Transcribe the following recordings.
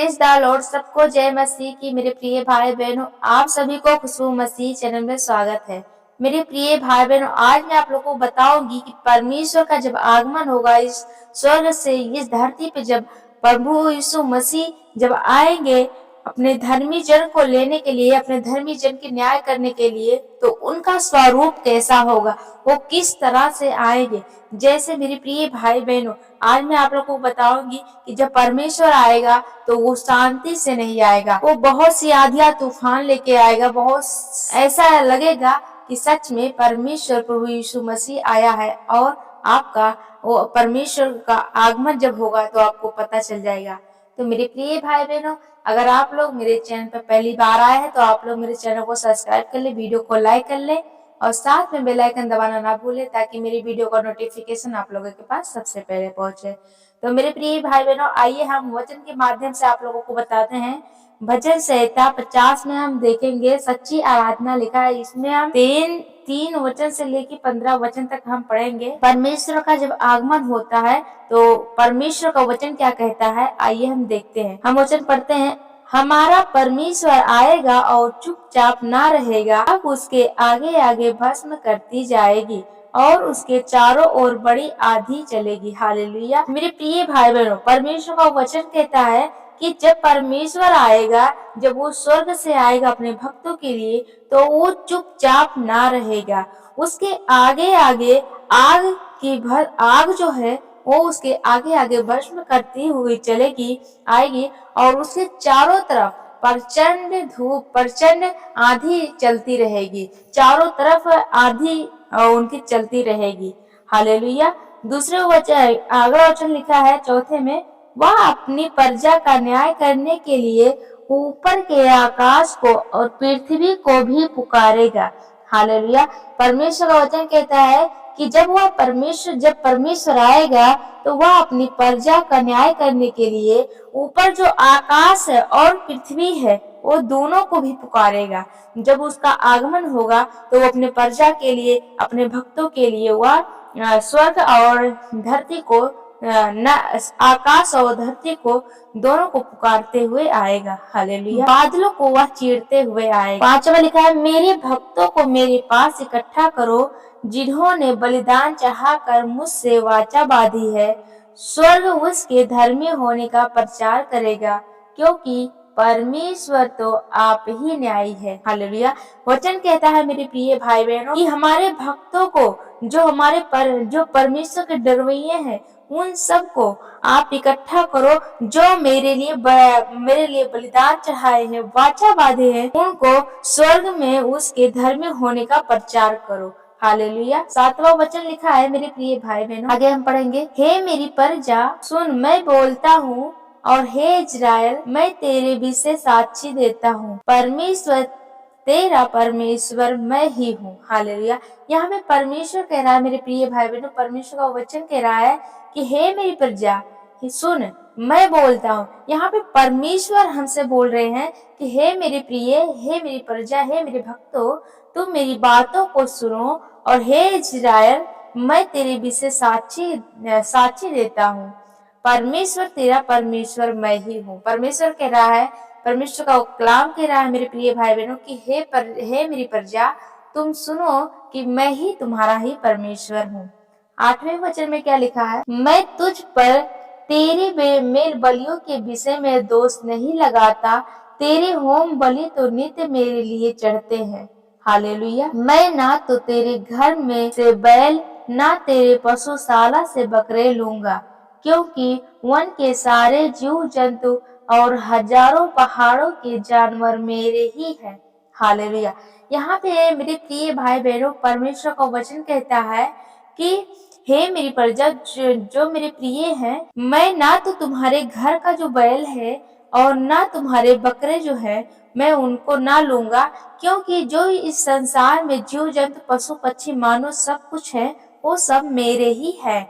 Praise the Lord. सबको जय मसीह की। मेरे प्रिय भाई बहनों, आप सभी को खुशबू मसीह चैनल में स्वागत है। मेरे प्रिय भाई बहनों, आज मैं आप लोगों को बताऊंगी कि परमेश्वर का जब आगमन होगा इस स्वर्ग से इस धरती पे, जब प्रभु यीशु मसीह जब आएंगे अपने धर्मी जन को लेने के लिए, अपने धर्मी जन की न्याय करने के लिए, तो उनका स्वरूप कैसा होगा, वो किस तरह से आएंगे। जैसे मेरे प्रिय भाई बहनों, आज मैं आप लोगों को बताऊंगी कि जब परमेश्वर आएगा तो वो शांति से नहीं आएगा, वो बहुत सी आंधियां तूफान लेके आएगा। बहुत ऐसा लगेगा कि सच में परमेश्वर प्रभु यीशु मसीह आया है। और आपका वो परमेश्वर का आगमन जब होगा तो आपको पता चल जाएगा। तो मेरे प्रिय भाई बहनों, अगर आप लोग मेरे चैनल पर पहली बार आए हैं तो आप लोग मेरे चैनल को सब्सक्राइब कर ले, वीडियो को लाइक कर ले और साथ में बेल आइकन दबाना ना भूलें, ताकि मेरी वीडियो का नोटिफिकेशन आप लोगों के पास सबसे पहले पहुंचे। तो मेरे प्रिय भाई बहनों, आइए हम वचन के माध्यम से आप लोगों को बताते हैं। भजन संहिता 50 में हम देखेंगे सच्ची आराधना लिखा है। इसमें हम तीन वचन से लेकर 15 वचन तक हम पढ़ेंगे। परमेश्वर का जब आगमन होता है तो परमेश्वर का वचन क्या कहता है, आइए हम देखते हैं। हम वचन पढ़ते हैं। हमारा परमेश्वर आएगा और चुपचाप ना रहेगा, अब उसके आगे आगे भस्म करती जाएगी और उसके चारों ओर बड़ी आंधी चलेगी। हालेलुया। मेरे प्रिय भाई बहनों, परमेश्वर का वचन कहता है कि जब परमेश्वर आएगा, जब वो स्वर्ग से आएगा अपने भक्तों के लिए, तो वो चुपचाप ना रहेगा। उसके आगे आगे आग जो है वो उसके आगे आगे भस्म करती हुई चलेगी, आएगी और उसके चारों तरफ प्रचंड धूप, प्रचंड आंधी चलती रहेगी। चारों तरफ आंधी उनकी चलती रहेगी। हालेलुया। दूसरे वचन, अगला वचन लिखा है चौथे में, वह अपनी प्रजा का न्याय करने के लिए ऊपर के आकाश को और पृथ्वी को भी पुकारेगा। हालेलुया। परमेश्वर का वचन कहता है कि जब परमेश्वर आएगा तो वह अपनी प्रजा का न्याय करने के लिए ऊपर जो आकाश है और पृथ्वी है वो दोनों को भी पुकारेगा। जब उसका आगमन होगा तो वो अपने प्रजा के लिए, अपने भक्तों के लिए वह स्वर्ग और धरती को आकाश और धरती को दोनों को पुकारते हुए आएगा। हालेलुया। बादलों को वह चीरते हुए आएगा। 5वां लिखा है, मेरे भक्तों को मेरे पास इकट्ठा करो, जिन्होंने बलिदान चढ़ाकर मुझसे वाचा बांधी है। स्वर्ग उसके धर्मी होने का प्रचार करेगा, क्योंकि परमेश्वर तो आप ही न्यायी है। हालेलुया। वचन कहता है मेरे प्रिय भाई बहनों कि हमारे भक्तों को, जो परमेश्वर के डरवैये हैं, उन सबको आप इकट्ठा करो, जो मेरे लिए बलिदान चढ़ाए हैं, वाचा बांधे हैं, उनको स्वर्ग में उसके धर्मी होने का प्रचार करो। हालेलुया। 7वां वचन लिखा है मेरे प्रिय भाई बहनों, आगे हम पढ़ेंगे। हे मेरी प्रजा सुन, मैं बोलता हूँ, और हे इज़राइल, मैं तेरे विषय साक्षी देता हूँ। परमेश्वर तेरा परमेश्वर मैं ही हूँ। हालेलुया। यहाँ पे परमेश्वर कह रहा है मेरे प्रिय भाई बहनों, परमेश्वर का वचन कह रहा है कि हे मेरी प्रजा सुन, मैं बोलता हूँ। यहाँ पे परमेश्वर हमसे बोल रहे हैं कि हे मेरे प्रिय, हे मेरी प्रजा, हे मेरे भक्तों, तुम मेरी बातों को सुनो, और हे इज़राइल, मैं तेरे विषय साक्षी देता हूँ। परमेश्वर तेरा परमेश्वर मैं ही हूँ। परमेश्वर कह रहा है, परमेश्वर का कलाम कह रहा है मेरे प्रिय भाई बहनों कि हे मेरी प्रजा, तुम सुनो कि मैं ही तुम्हारा ही परमेश्वर हूँ। 8वें वचन में क्या लिखा है, मैं तुझ पर तेरे बेमेल बलियों के विषय में दोष नहीं लगाता, तेरे होम बलि तो नित्य मेरे लिए चढ़ते हैं। हालेलुया। मैं ना तो तेरे घर में से बैल, ना तेरे पशुशाला से बकरे लूंगा, क्योंकि वन के सारे जीव जंतु और हजारों पहाड़ों के जानवर मेरे ही हैं। हालेलुया। यहाँ पे मेरे प्रिय भाई बहनों, परमेश्वर का वचन कहता है कि हे मेरी प्रजा, जो मेरे प्रिय हैं, मैं ना तो तुम्हारे घर का जो बैल है और ना तुम्हारे बकरे जो है, मैं उनको ना लूंगा, क्योंकि जो इस संसार में जीव जंतु पशु पक्षी मानव सब कुछ है, वो सब मेरे ही है।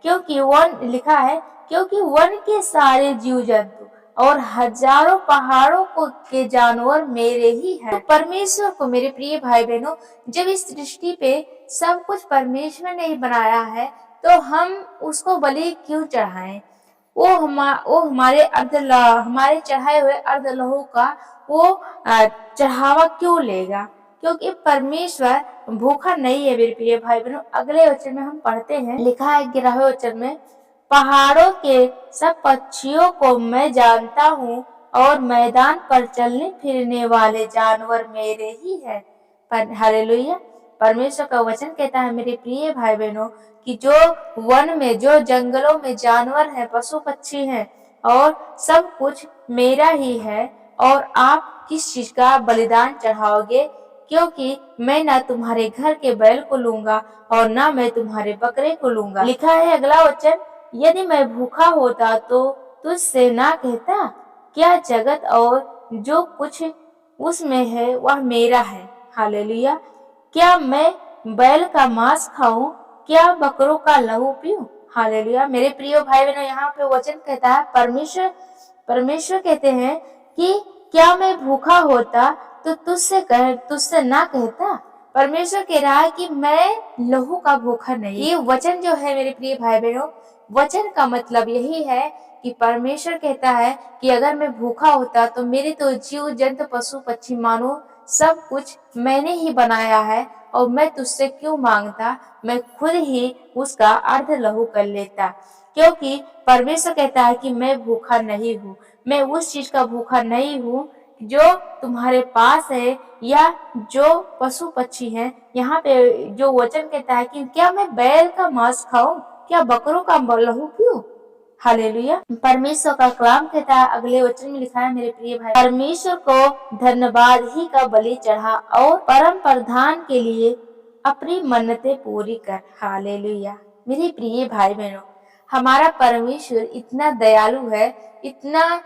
क्योंकि वन लिखा है, क्योंकि वन के सारे जीव जंतु और हजारों पहाड़ों के जानवर मेरे ही हैं। तो परमेश्वर को मेरे प्रिय भाई बहनों, जब इस सृष्टि पे सब कुछ परमेश्वर ने ही बनाया है, तो हम उसको बलि क्यों चढ़ाएं? वो हमारे चढ़ाए हुए अर्ध लहू का वो चढ़ावा क्यों लेगा? क्योंकि परमेश्वर भूखा नहीं है मेरे प्रिय भाई बहनों। अगले वचन में हम पढ़ते हैं, लिखा है 11वें वचन में, पहाड़ों के सब पक्षियों को मैं जानता हूँ और मैदान पर चलने फिरने वाले जानवर मेरे ही हैं। हालेलुया। परमेश्वर का वचन कहता है मेरे प्रिय भाई बहनों कि जो वन में, जो जंगलों में जानवर हैं, पशु पक्षी हैं और सब कुछ मेरा ही है, और आप किस चीज का बलिदान चढ़ाओगे? क्योंकि मैं ना तुम्हारे घर के बैल को लूंगा और ना मैं तुम्हारे बकरे को लूंगा। लिखा है अगला वचन, यदि मैं भूखा होता तो तुझसे ना कहता, क्या जगत और जो कुछ उसमें है वह मेरा है। हालेलुया। क्या मैं बैल का मांस खाऊं, क्या बकरों का लहू पीऊं? हालेलुया। मेरे प्रिय भाई बहनों, यहाँ पे वचन कहता है, परमेश्वर कहते हैं कि क्या मैं भूखा होता तो तुझसे ना कहता। परमेश्वर कह रहा है कि मैं लहू का भूखा नहीं। ये वचन जो है मेरे प्रिय भाई बहनों, वचन का मतलब यही है कि परमेश्वर कहता है कि अगर मैं भूखा होता तो मेरे तो जीव जंतु पशु पक्षी मानो सब कुछ मैंने ही बनाया है, और मैं तुझसे क्यों मांगता, मैं खुद ही उसका अर्ध लहू कर लेता। क्योंकि परमेश्वर कहता है कि मैं भूखा नहीं हूँ, मैं उस चीज का भूखा नहीं हूँ जो तुम्हारे पास है या जो पशु पक्षी हैं। यहाँ पे जो वचन कहता है कि क्या मैं बैल का मांस खाऊं, क्या बकरों का लहू पीऊं? हालेलुया। परमेश्वर का कलाम कहता है, अगले वचन में लिखा है मेरे प्रिय भाई, परमेश्वर को धन्यवाद ही का बलि चढ़ा और परम प्रधान के लिए अपनी मन्नतें पूरी कर। हालेलुया। मेरे प्रिय भाई बहनों, हमारा परमेश्वर इतना दयालु है, इतना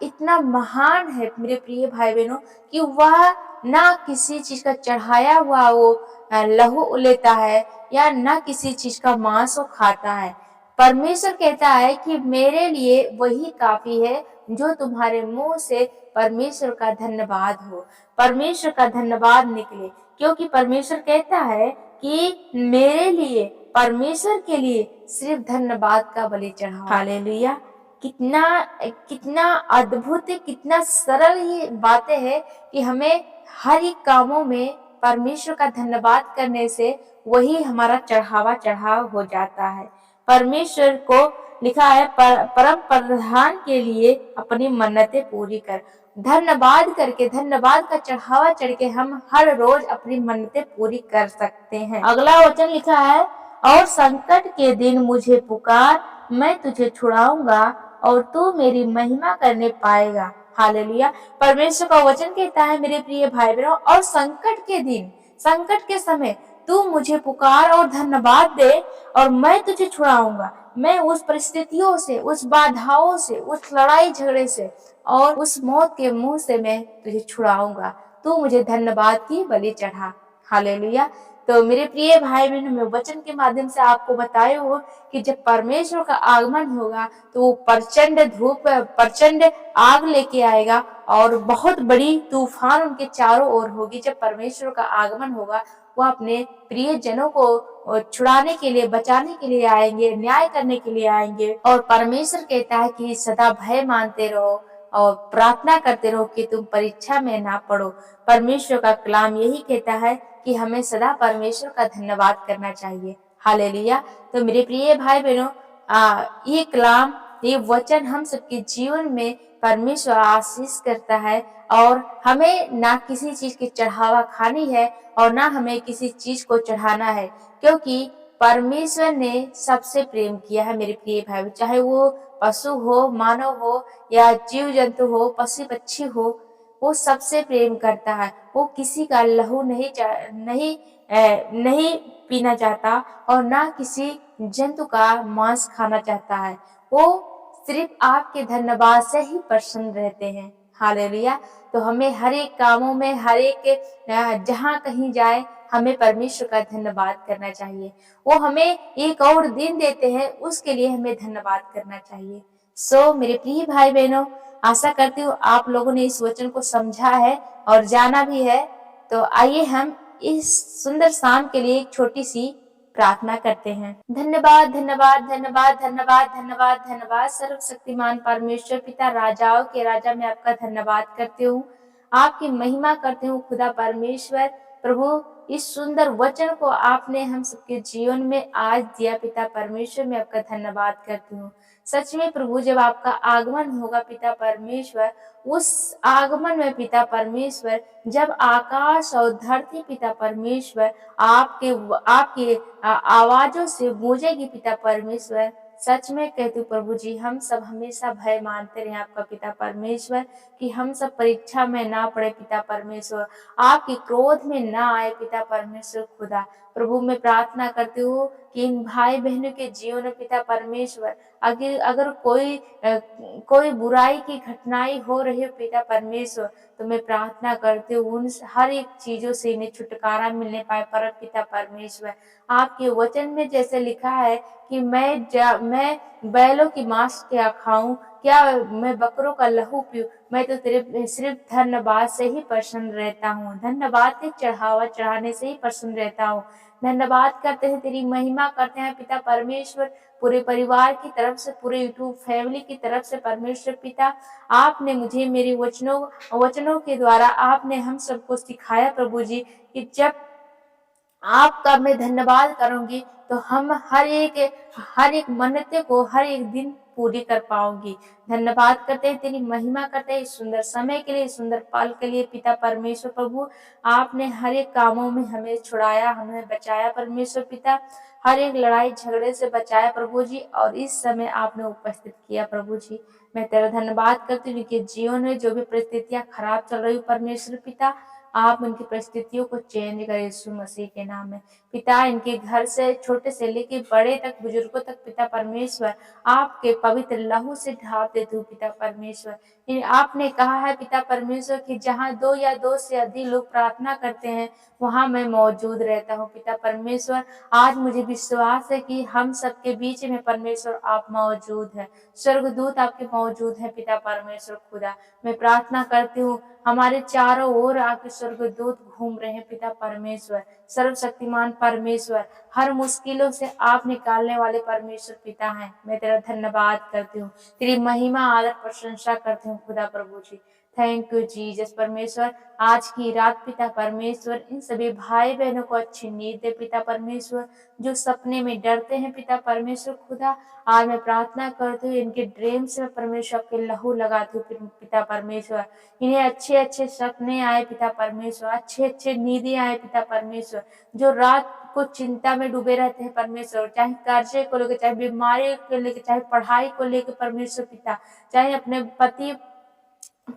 इतना महान है मेरे प्रिय भाई बहनों, कि वह ना किसी चीज का चढ़ाया हुआ वो लहू लेता है या ना किसी चीज का मांस वो खाता है। परमेश्वर कहता है कि मेरे लिए वही काफी है जो तुम्हारे मुंह से परमेश्वर का धन्यवाद हो, परमेश्वर का धन्यवाद निकले। क्योंकि परमेश्वर कहता है कि मेरे लिए, परमेश्वर के लिए सिर्फ धन्यवाद का बलि चढ़ाओ। हालेलुया। कितना कितना अद्भुत, कितना सरल ये बातें हैं कि हमें हर एक कामों में परमेश्वर का धन्यवाद करने से वही हमारा चढ़ाव हो जाता है। परमेश्वर को लिखा है परम प्रधान के लिए अपनी मन्नतें पूरी कर। धन्यवाद करके, धन्यवाद का चढ़ावा चढ़ के हम हर रोज अपनी मन्नतें पूरी कर सकते हैं। अगला वचन लिखा है, और संकट के दिन मुझे पुकार, मैं तुझे छुड़ाऊंगा और तू मेरी महिमा करने पाएगा। हालेलुया। परमेश्वर का वचन कहता है मेरे प्रिय भाई बहनों, और संकट के दिन, संकट के समय तू मुझे पुकार और धन्यवाद दे और मैं तुझे छुड़ाऊंगा। मैं उस परिस्थितियों से, उस बाधाओं से, उस लड़ाई झगड़े से और उस मौत के मुंह से मैं तुझे छुड़ाऊंगा। तू मुझे धन्यवाद की बलि चढ़ा। हालेलुया। तो मेरे प्रिय भाई बहनों, मैं वचन के माध्यम से आपको बताया हो कि जब परमेश्वर का आगमन होगा तो वो प्रचंड धूप, प्रचंड आग लेके आएगा और बहुत बड़ी तूफान उनके चारों ओर होगी। जब परमेश्वर का आगमन होगा, वो अपने प्रिय जनों को छुड़ाने के लिए, बचाने के लिए आएंगे, न्याय करने के लिए आएंगे। और परमेश्वर कहता है कि सदा भय मानते रहो और प्रार्थना करते रहो कि तुम परीक्षा में ना पड़ो। परमेश्वर का कलाम यही कहता है कि हमें सदा परमेश्वर का धन्यवाद करना चाहिए। हालेलुया। तो मेरे प्रिय भाई बहनों, ये कलाम, ये वचन हम सबके जीवन में परमेश्वर आशीष करता है, और हमें ना किसी चीज की चढ़ावा खानी है और ना हमें किसी चीज को चढ़ाना है। क्योंकि परमेश्वर ने सबसे प्रेम किया है मेरे प्रिय भाई, चाहे वो पशु हो, मानव हो या जीव जंतु हो, पशु पक्षी हो, वो सबसे प्रेम करता है। वो किसी का लहू नहीं पीना चाहता और ना किसी जंतु का मांस खाना चाहता है। वो सिर्फ आपके धन्यवाद से ही प्रसन्न रहते हैं। हालेलुया। तो हमें हर एक कामों में, हर एक जहाँ कहीं जाए, हमें परमेश्वर का धन्यवाद करना चाहिए। वो हमें एक और दिन देते हैं, उसके लिए हमें धन्यवाद करना चाहिए। मेरे प्रिय भाई बहनों, आशा करती हूँ आप लोगों ने इस वचन को समझा है और जाना भी है। तो आइए हम इस सुंदर शाम के लिए एक छोटी सी प्रार्थना करते हैं। धन्यवाद धन्यवाद धन्यवाद धन्यवाद धन्यवाद धन्यवाद सर्वशक्तिमान परमेश्वर पिता, राजाओं के राजा, मैं आपका धन्यवाद करती हूँ, आपकी महिमा करती हूँ खुदा परमेश्वर। प्रभु, इस सुंदर वचन को आपने हम सबके जीवन में आज दिया पिता परमेश्वर, मैं आपका धन्यवाद करती हूँ। सच में प्रभु, जब आपका आगमन होगा पिता परमेश्वर, उस आगमन में पिता परमेश्वर, जब आकाश और धरती पिता परमेश्वर आपके आपके आवाजों से गूंजेगी पिता परमेश्वर, सच में कहती हूँ प्रभु जी, हम सब हमेशा भय मानते रहे आपका पिता परमेश्वर, कि हम सब परीक्षा में ना पड़े पिता परमेश्वर, आपके क्रोध में ना आए पिता परमेश्वर खुदा। प्रभु, मैं प्रार्थना करती हूँ कि इन भाई बहनों के जीवन में पिता परमेश्वर, अगर कोई बुराई की घटनाएं हो रही हो पिता परमेश्वर, तो मैं प्रार्थना करती हूँ उन हर एक चीजों से इन्हें छुटकारा मिलने पाए पर पिता परमेश्वर। आपके वचन में जैसे लिखा है कि मैं बैलों की मांस क्या खाऊं, क्या मैं बकरों का लहू पीऊं, मैं तो तेरे सिर्फ धन्यवाद से ही प्रसन्न रहता हूँ, धन्यवाद के चढ़ावा चढ़ाने से ही प्रसन्न रहता हूँ। धन्यवाद करते हैं, तेरी महिमा करते हैं पिता परमेश्वर, पूरे परिवार की तरफ से, पूरे यूट्यूब फैमिली की तरफ से परमेश्वर पिता, आपने मुझे मेरे वचनों के द्वारा आपने हम सबको सिखाया प्रभु जी, कि जब आपका मैं धन्यवाद करूंगी तो हम हर एक मन्नतें को हर एक दिन पूरी कर पाऊंगी। धन्यवाद करते हैं, तेरी महिमा करते हैं इस सुंदर समय के लिए, इस सुंदर पल के लिए पिता परमेश्वर। प्रभु, आपने हर एक कामों में हमें छुड़ाया, हमें बचाया परमेश्वर पिता, हर एक लड़ाई झगड़े से बचाया प्रभु जी, और इस समय आपने उपस्थित किया प्रभु जी। मैं तेरा धन्यवाद करती हूँ कि जीवन में जो भी परिस्थितियां खराब चल रही परमेश्वर पिता, आप उनकी परिस्थितियों को चेंज करें यीशु मसीह के नाम में पिता। इनके घर से छोटे से लेके बड़े तक, बुजुर्गों तक पिता परमेश्वर, आपके पवित्र लहू से ढाप देते हो पिता परमेश्वर। आपने कहा है पिता परमेश्वर कि जहाँ 2 या 2 से अधिक लोग प्रार्थना करते हैं, वहां मैं मौजूद रहता हूँ पिता परमेश्वर। आज मुझे विश्वास है कि हम सबके बीच में परमेश्वर आप मौजूद है, स्वर्गदूत आपके मौजूद है पिता परमेश्वर खुदा। मैं प्रार्थना करती हूँ, हमारे चारों ओर आपके स्वर्गदूत घूम रहे हैं पिता परमेश्वर, सर्वशक्तिमान परमेश्वर, हर मुश्किलों से आप निकालने वाले परमेश्वर पिता हैं। मैं तेरा धन्यवाद करती हूँ, तेरी महिमा आदर प्रशंसा करती हूँ खुदा प्रभु जी। थैंक यू जीसस परमेश्वर। आज की रात पिता परमेश्वर, इन सभी भाई बहनों को अच्छी नींद दे पिता परमेश्वर, जो सपने में डरते हैं पिता परमेश्वर खुदा। आज मैं प्रार्थना करती हूँ, इनके ड्रीम्स में परमेश्वर के लहू लगाती हूँ पिता परमेश्वर, इन्हें अच्छे अच्छे सपने आए पिता परमेश्वर, अच्छे अच्छे नींदें आए पिता परमेश्वर। जो रात को चिंता में डूबे रहते हैं परमेश्वर, चाहे कर्जे को लेकर, चाहे बीमारी को लेकर, चाहे पढ़ाई को लेकर परमेश्वर पिता, चाहे अपने पति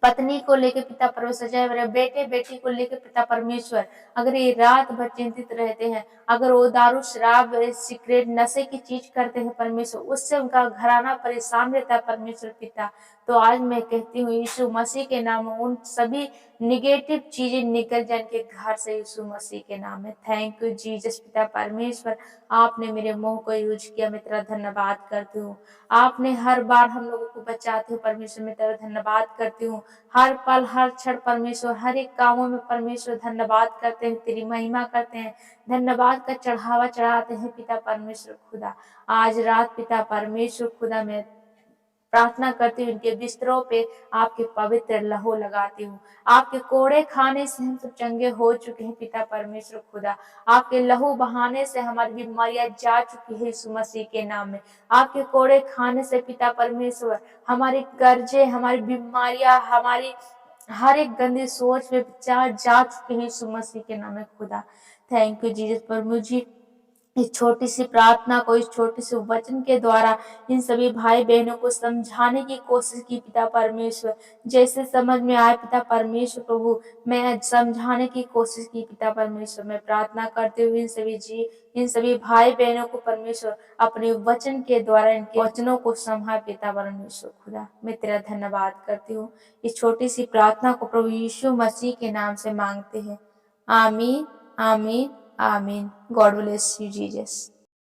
पत्नी को लेके पिता परमेश्वर, चाहे मेरे बेटे बेटी को लेके पिता परमेश्वर, अगर ये रात भर चिंतित रहते हैं, अगर वो दारू शराब सिगरेट नशे की चीज करते हैं परमेश्वर, उससे उनका घराना परेशान रहता है परमेश्वर पिता, तो आज मैं कहती हूँ यीशु मसीह के नाम में उन सभी निगेटिव चीजें निकल जाए इनके घर से यीशु मसीह के नाम में। थैंक यू जीसस पिता परमेश्वर, आपने मेरे मुंह को यूज किया, मैं तेरा धन्यवाद करती हूँ। आपने हर बार हम लोगों को बचाते हो परमेश्वर, मैं तेरा धन्यवाद करती हूँ। हर पल हर क्षण परमेश्वर, हर एक कामों में परमेश्वर धन्यवाद करते हैं, तेरी महिमा करते हैं, धन्यवाद का चढ़ावा चढ़ाते हैं पिता परमेश्वर खुदा। आज रात पिता परमेश्वर खुदा, मैं प्रार्थना करती हूँ, इनके बिस्तरों पे आपके पवित्र लहू लगाती हूँ। आपके कोड़े खाने से हम सब चंगे हो चुके हैं पिता परमेश्वर खुदा। आपके लहू बहाने से हमारी बीमारियां जा चुकी है यीशु मसीह के नाम में। आपके कोड़े खाने से पिता परमेश्वर हमारे कर्जे, हमारी बीमारियां, हमारी हर एक गंदी सोच में जा चुकी है यीशु मसीह के नाम में खुदा। Thank you Jesus. पर मुझे इस छोटी सी प्रार्थना को, इस छोटे से वचन के द्वारा इन सभी भाई बहनों को समझाने की कोशिश की पिता परमेश्वर, जैसे समझ में आए पिता परमेश्वर प्रभु, मैं समझाने की कोशिश की पिता परमेश्वर। मैं प्रार्थना करते हुए इन सभी भाई बहनों को परमेश्वर अपने वचन के द्वारा इनके वचनों को संभाल पिता परमेश्वर खुदा। मैं तेरा धन्यवाद करती हूँ। इस छोटी सी प्रार्थना को प्रभु यीशु मसीह के नाम से मांगते हैं, आमीन आमीन आमीन। God bless you Jesus.